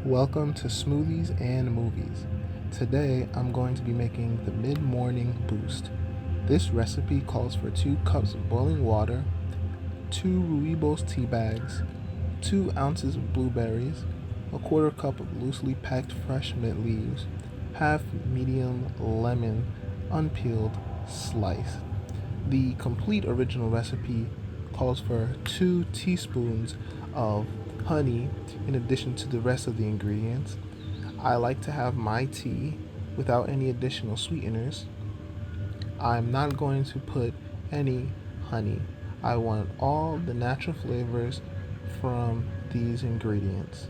Welcome to Smoothies and Movies. Today I'm going to be making the mid-morning boost. This recipe calls for 2 cups of boiling water, 2 Rooibos tea bags, 2 ounces of blueberries, a quarter cup of loosely packed fresh mint leaves, half medium lemon, unpeeled, sliced. The complete original recipe calls for 2 teaspoons of honey in addition to the rest of the ingredients. I like to have my tea without any additional sweeteners. I'm not going to put any honey. I want all the natural flavors from these ingredients.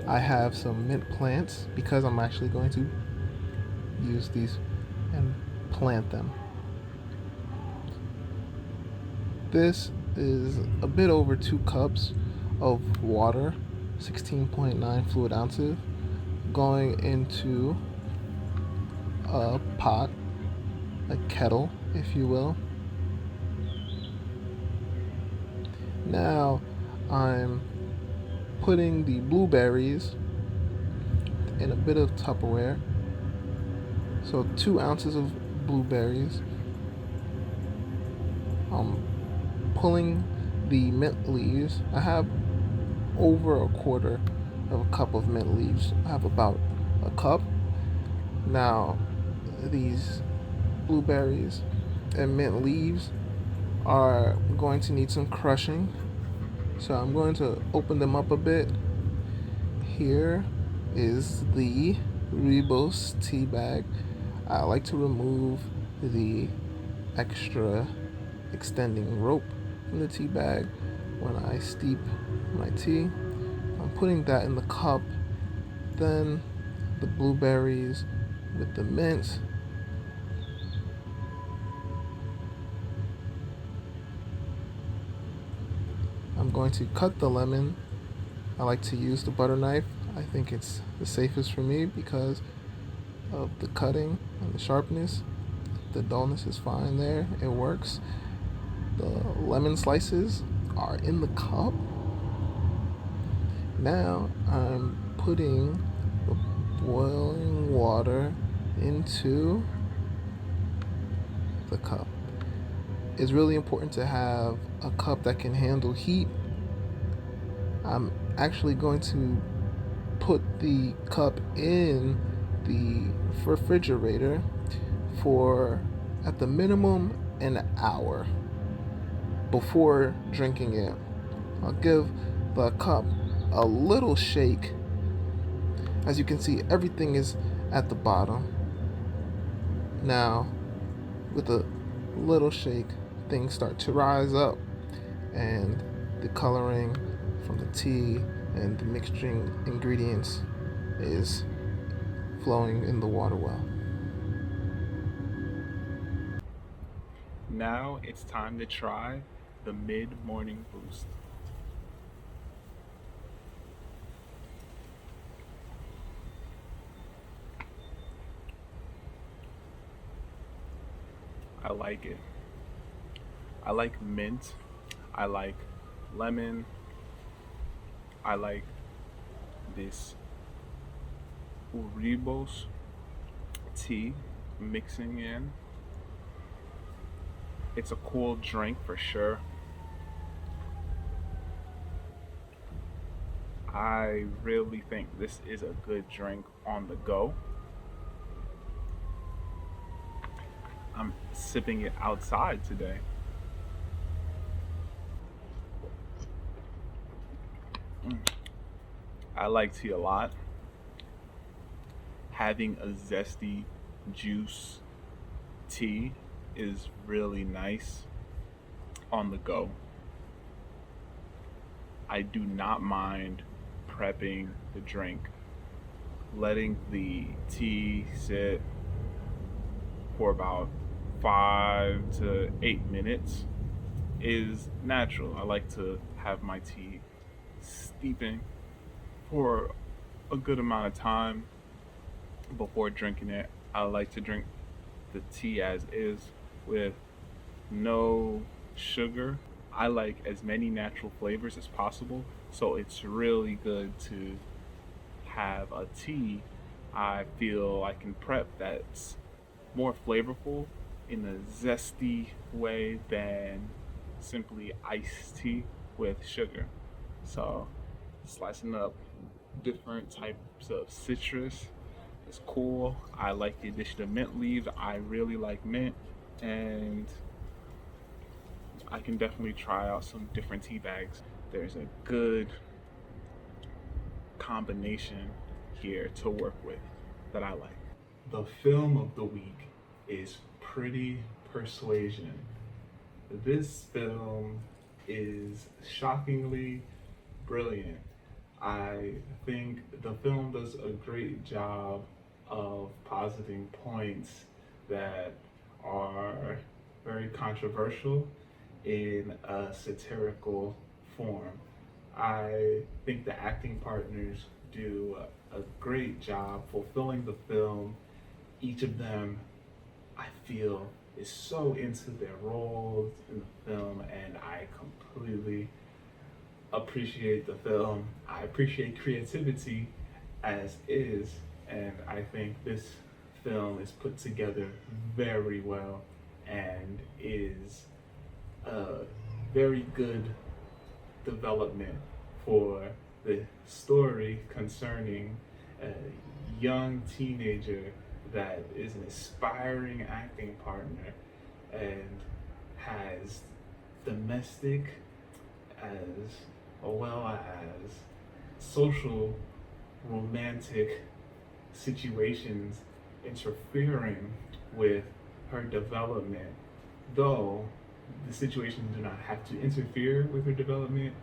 I have some mint plants because I'm actually going to use these and plant them. This is a bit over 2 cups of water, 16.9 fluid ounces, going into a pot, a kettle, if you will. Now I'm putting the blueberries in a bit of Tupperware. So 2 ounces of blueberries. I'm pulling the mint leaves. I have over a quarter of a cup of mint leaves. I have about a cup. Now, these blueberries and mint leaves are going to need some crushing. So I'm going to open them up a bit. Here is the Rooibos tea bag. I like to remove the extra extending rope from the tea bag when I steep my tea. I'm putting that in the cup, then the blueberries with the mint. I'm going to cut the lemon. I like to use the butter knife. I think it's the safest for me because of the cutting and the sharpness. The dullness is fine there, it works. The lemon slices are in the cup. Now I'm putting the boiling water into the cup. It's really important to have a cup that can handle heat. I'm actually going to put the cup in the refrigerator for, at the minimum, an hour before drinking it. I'll give the cup a little shake. As you can see, everything is at the bottom. Now, with a little shake, things start to rise up, and the coloring from the tea and the mixing ingredients is flowing in the water well. Now it's time to try the mid morning boost. I like it. I like mint. I like lemon. I like this Uribos tea mixing in. It's a cool drink for sure. I really think this is a good drink on the go. I'm sipping it outside today. Mm. I like tea a lot. Having a zesty juice tea is really nice on the go. I do not mind prepping the drink, letting the tea sit for about 5 to 8 minutes is natural. I like to have my tea steeping for a good amount of time before drinking it. I like to drink the tea as is with no sugar I like as many natural flavors as possible, so it's really good to have a tea I feel I can prep that's more flavorful in a zesty way than simply iced tea with sugar. So, slicing up different types of citrus is cool. I like the addition of mint leaves. I really like mint, and I can definitely try out some different tea bags. There's a good combination here to work with that I like. The film of the week is Pretty Persuasion. This film is shockingly brilliant. I think the film does a great job of positing points that are very controversial in a satirical form. I think the acting partners do a great job fulfilling the film. Each of them, I feel, is so into their roles in the film, and I completely appreciate the film. I appreciate creativity as is, and I think this film is put together very well and is a very good development for the story concerning a young teenager that is an aspiring acting partner and has domestic as well as social romantic situations interfering with her development, though the situations do not have to interfere with her development.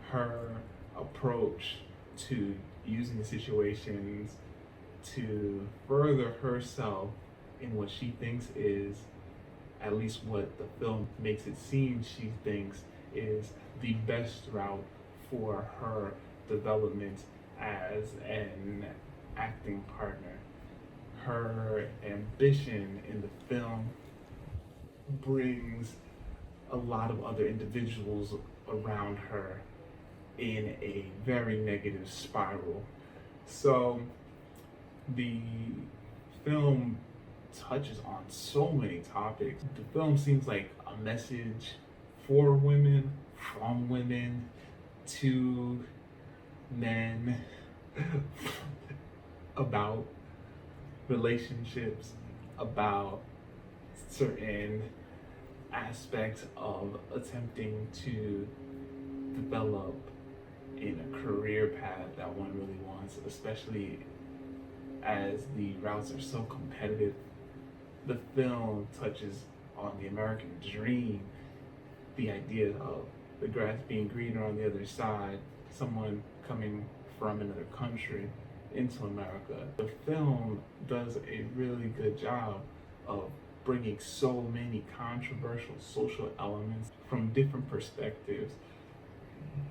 Her approach to using the situations to further herself in what she thinks is, at least what the film makes it seem she thinks is the best route for her development as an acting partner. Her ambition in the film brings a lot of other individuals around her in a very negative spiral. So the film touches on so many topics. The film seems like a message for women, from women, to men, about relationships, about certain aspects of attempting to develop in a career path that one really wants, especially as the routes are so competitive. The film touches on the American dream, the idea of the grass being greener on the other side, someone coming from another country into America. The film does a really good job of bringing so many controversial social elements from different perspectives.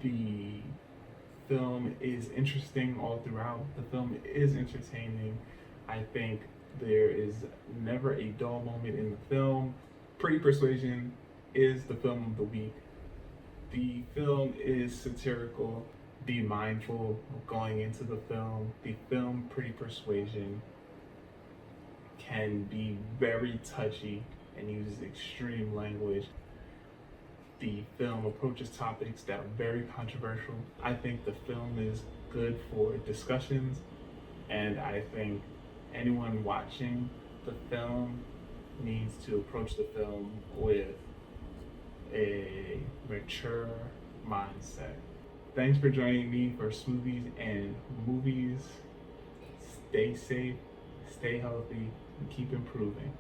The film is interesting all throughout. The film is entertaining. I think there is never a dull moment in the film. Pretty Persuasion is the film of the week. The film is satirical. Be mindful of going into the film. The film Pretty Persuasion can be very touchy and uses extreme language. The film approaches topics that are very controversial. I think the film is good for discussions, and I think anyone watching the film needs to approach the film with a mature mindset. Thanks for joining me for Smoothies and Movies. Stay safe, stay healthy, and keep improving.